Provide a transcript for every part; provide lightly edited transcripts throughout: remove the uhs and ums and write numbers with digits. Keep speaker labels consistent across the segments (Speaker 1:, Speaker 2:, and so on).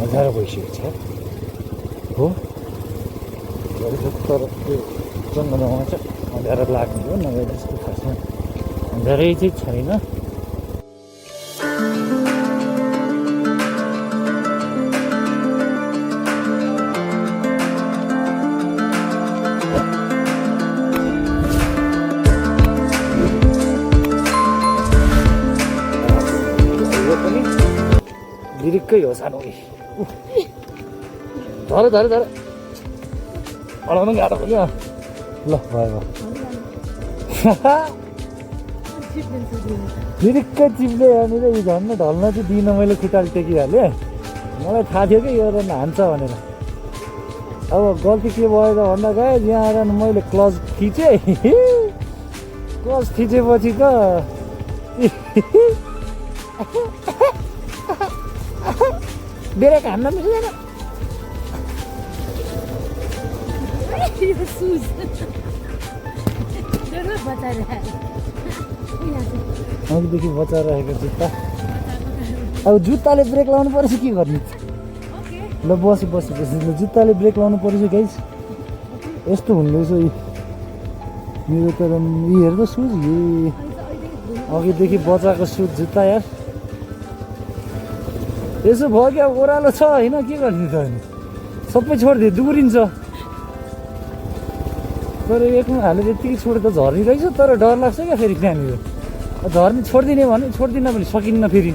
Speaker 1: अँध्यारो भइसकेको छ हो। तर त्यो जङ्गलमा चाहिँ अँध्यारो लाग्ने हो, नभए त्यस्तो खासमा अँध्यारै चाहिँ छैन। लिरिक्कै हो सानो धर धर धर अडाउनु गाह्रो हो क्या। ल भयो लिरिक्कै चिप्ले यहाँनिर यो झन् ढल्न चाहिँ दिइनँ मैले, खुट्टाले टेकिहालेँ। मलाई थाहा थियो कि यो हान्छ भनेर। अब गल्ती के भयो त भन्दा गएँ, यहाँ आएर मैले क्लच थिचेँ। क्लच थिचेपछि त ब्रेक हान्न मिल्दैन। अघिदेखि बचाइरहेको जुत्ता, अब जुत्ताले ब्रेक लाउनु परेछ के गर्ने। ल बसी बसी बसी ल जुत्ताले ब्रेक लाउनु परेछ गाइस। यस्तो हुँदैछ मेरो त। यी हेर त सुज, अघिदेखि बचाएको सुज जुत्ता यार। यसो भयो क्या, ओह्रालो छ होइन, के गर्ने त होइन, सबै छोडिदियो दुरिन्छ। तर एकमा हालेर यत्तिकै छोडेर त झर्ने रहेछ, तर डर लाग्छ क्या फेरि त्यहाँनिर झर्ने। छोडिदिने भने छोडिदिन पनि सकिन्न, फेरि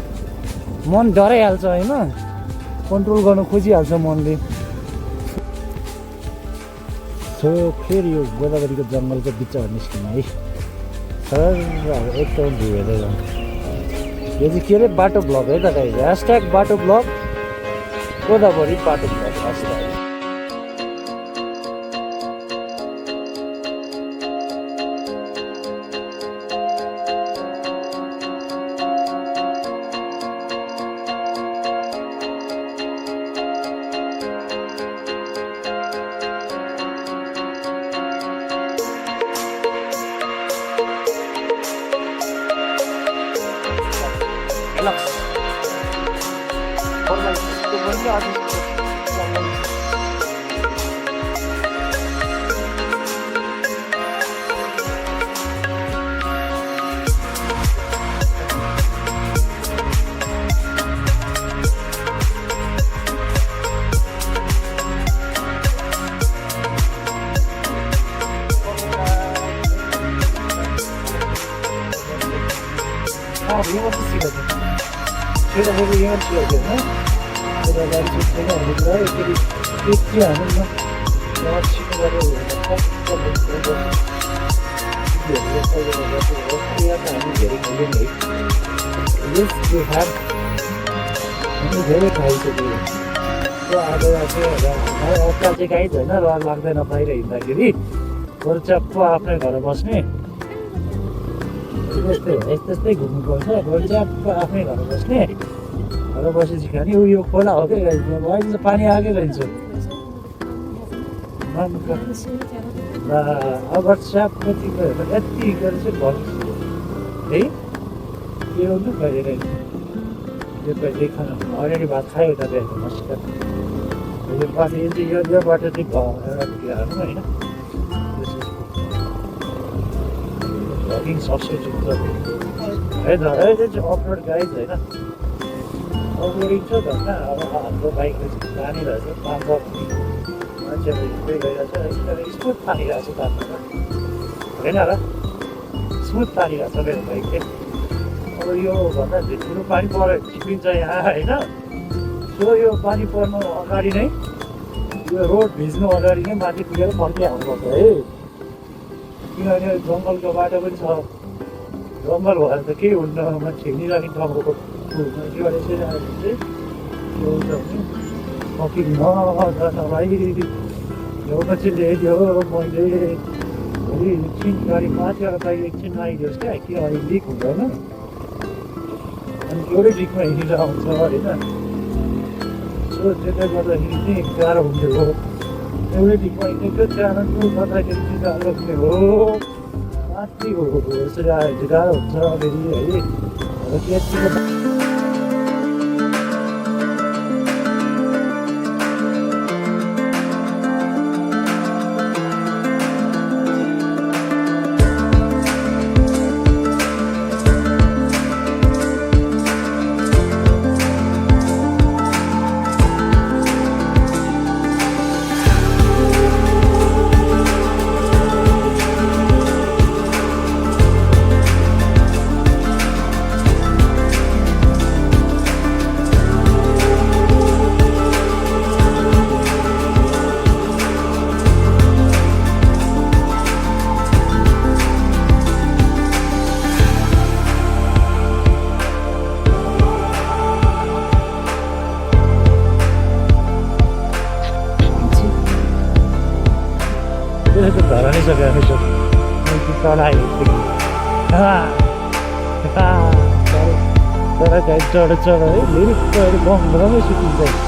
Speaker 1: मन डराइहाल्छ होइन, कन्ट्रोल गर्न खोजिहाल्छ मनले। सो फेरि यो गोदावरीको जङ्गलको बिचमा निस्किनु है सर। अब एकदम भ्यू हेर्दै जाउँ। यो चाहिँ के अरे बाटो ब्लग है त गाइस, ह्यासट्याग बाटो ब्लग, गोदावरी बाटो ब्लग ह्यासट्याग। धेरै खाइसक्यो अक्का चाहिँ गाइज होइन, रहर लाग्दैन बाहिर हिँड्दाखेरि। बरु चप्प आफ्नै घर बस्ने, त्यस्तै हो, त्यस्तै घुम्नुपर्छ। बरु चप्प आफ्नै घर बस्ने, घर बसेपछि खाने। यो खोला हो क्या गाइज, अहिले त पानी आएकै रहन्छ। अब च्यापको यति गरेर चाहिँ भन्छु है, के हुनु कहिले यो कहिले खानु अलरेडी भात खायो त त्यहाँ नमस्कार। यो बाटो यो बाटो चाहिँ एउटा होइन, भ्लगिङ सब्सिट्युट है त। अहिले चाहिँ अफरोड गाइड होइन, अफरोडिङ छ भन्दा अब हाम्रो बाइकले चाहिँ जाने रहेछ। 5-10 मान्छेहरू हिँड्दै गइरहेछ, एकदमै स्मुथ तानिरहेको छ बाटोमा होइन र, स्मुथ तानिरहेको छ मेरो बाइकले। अब यो भन्दा ठुलो पानी पऱ्यो छिपिन्छ यहाँ होइन। सो यो पानी पर्नु अगाडि नै, यो रोड भिज्नु अगाडि नै माथि पुगेर फर्किहाल्नुपर्छ है, किनभने जङ्गलको बाटो पनि छ। जङ्गल भएर त केही हुन्न, मान्छे हिँडिराख्ने ठाउँको चाहिँ फर्किन्न भाइ। यो चाहिँ ल्याइदियो मैले, भोलि एकछिन गाडी माथिबाट बाइक एकछिन आइदियोस् क्या, किनभने लिक हुँदैन अनि एउटै डिकमा हिँडेर आउँछ होइन। सो त्यसले गर्दाखेरि चाहिँ गाह्रो हुन्थ्यो हो, एउटै डिकमा हिँडेको च्यानलको गर्दाखेरि चाहिँ गाह्रो हुने हो, माथि हो यसरी आयो भने गाह्रो हुन्छ फेरि है। अब त धरानिसकेको रहेछ चढायो तर गाई चढ है लिरिकहरू रमै सुकिन्छ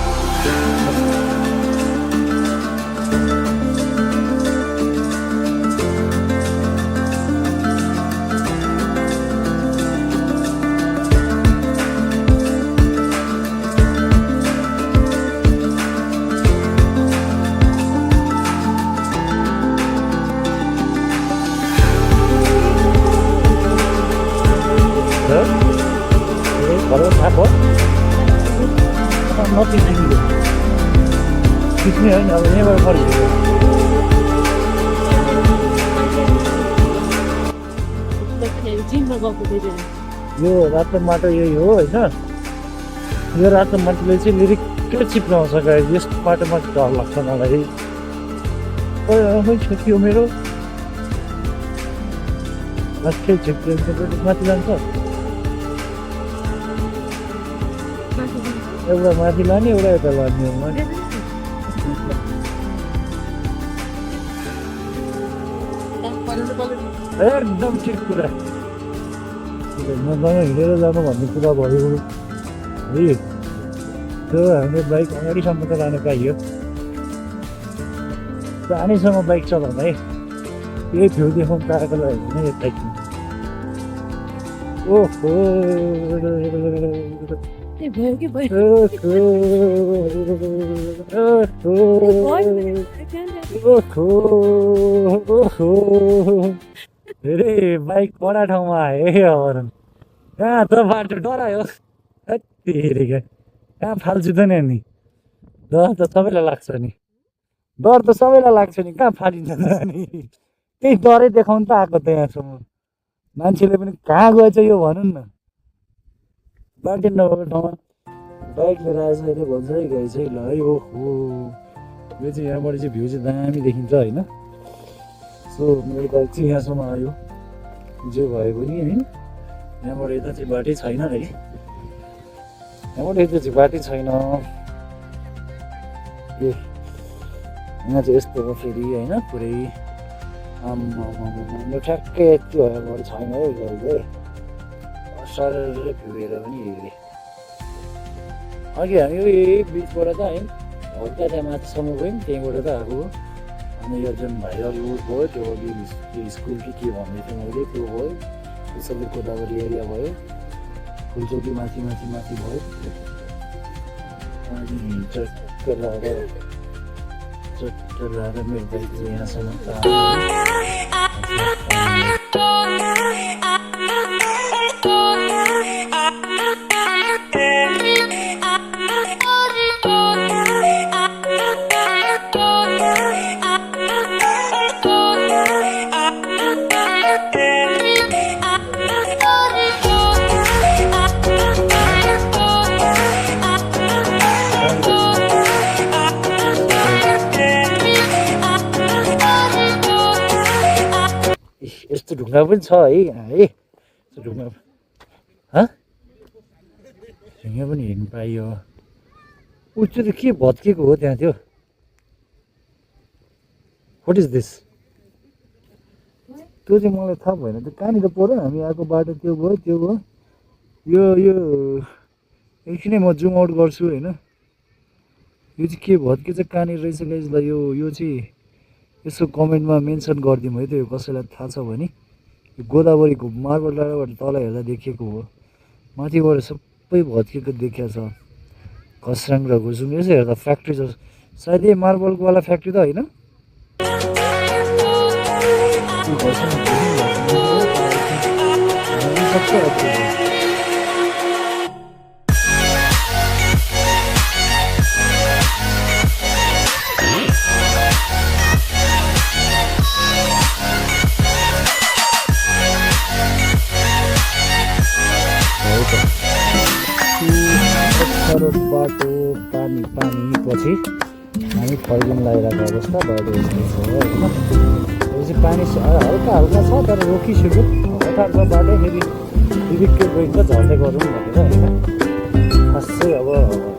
Speaker 1: थाहा नचिन्ने खिच्ने होइन अब यहाँबाट फर्कियो यो रातो माटो यही हो होइन यो रातो माटोले चाहिँ लिरिकै चिप्लाउँछ गाई यस माटोमा डर लाग्छ मलाई छुट्यो मेरो माथि छुट्यो माथि जान्छ एउटा माथि लाने एउटा यता लाने एकदम ठिक कुरा मसँग हिँडेर जानु भन्ने कुरा भयो है त्यो हामीले बाइक अगाडिसम्म त लानु पाइयो पानीसँग बाइक चलाउँदा है यही भ्यू देखाउनु पाएको लागि नै यो बाइक ओहो धेरै बाइक कडा ठाउँमा आयो अब कहाँ त बाटो डरायो कहाँ फाल्छु त नि डर त सबैलाई लाग्छ नि डर त सबैलाई लाग्छ नि कहाँ फालिन्छ त नि त्यही डरै देखाउनु त आएको त यहाँसम्म मान्छेले पनि कहाँ गएछ यो भनौँ न बाटो नभएको ठाउँमा बाइक लिएर आएछ अहिले भन्छ है गाई चाहिँ ल है ओहो यो चाहिँ यहाँबाट चाहिँ भ्यू चाहिँ दामी देखिन्छ होइन सो मेरो बाइक चाहिँ यहाँसम्म आयो जे भयो पनि होइन यहाँबाट यता चाहिँ बाटै छैन है यहाँबाट यता चाहिँ बाटै छैन ए यहाँ चाहिँ यस्तो हो फेरि होइन पुरै आम्मा ठ्याक्कै यति भएर छैन है गाईले सरले भ्यू हेरेर पनि हेरेँ अघि हामी यही बिचबाट त है हल्का त्यहाँ माथिसम्म गयौँ त्यहीँबाट त आएको अनि यो जुन भाइरल रोड भयो त्यो अघि स्कुल कि के भन्दै थिएँ मैले त्यो भयो त्यसैले गोदावरी एरिया भयो फुलचोकी माथि माथि माथि भयो अनि चट्ट लगाएर मेरो बाइक चाहिँ यहाँसम्म यस्तो ढुङ्गा पनि छ है यस्तो ढुङ्गा ढुङ्गा पनि हेर्नु पाइयो ऊ त्यो त के भत्किएको हो त्यहाँ त्यो वाट इज दिस त्यो चाहिँ मलाई थाहा भएन त्यो कहाँनिर पऱ्यो हामी आएको बाटो त्यो भयो यो एकछिनै म जुम आउट गर्छु होइन यो चाहिँ के भत्के चाहिँ कहाँनिर रहेछ गाइजलाई यो चाहिँ यसो कमेन्टमा मेन्सन गरिदिउँ है त यो कसैलाई थाहा छ भने यो गोदावरीको मार्बल डाँडाबाट तल हेर्दा देखिएको हो माथिबाट सबै भत्किएको देखिएको छ खस्राङ र घुसुङ यसो हेर्दा फ्याक्ट्री छ सायद यही मार्बलकोवाला फ्याक्ट्री त होइन बाटो पानी पछि हामी फर्किन लागिरहेको अवस्था बाटो यस्तो छ होइन यो चाहिँ पानी हल्का हल्का छ तर रोकिसक्यो हतार छ बाटो फेरि रिक्कै गइन्छ झर्दै गरौँ भनेर होइन खास चाहिँ अब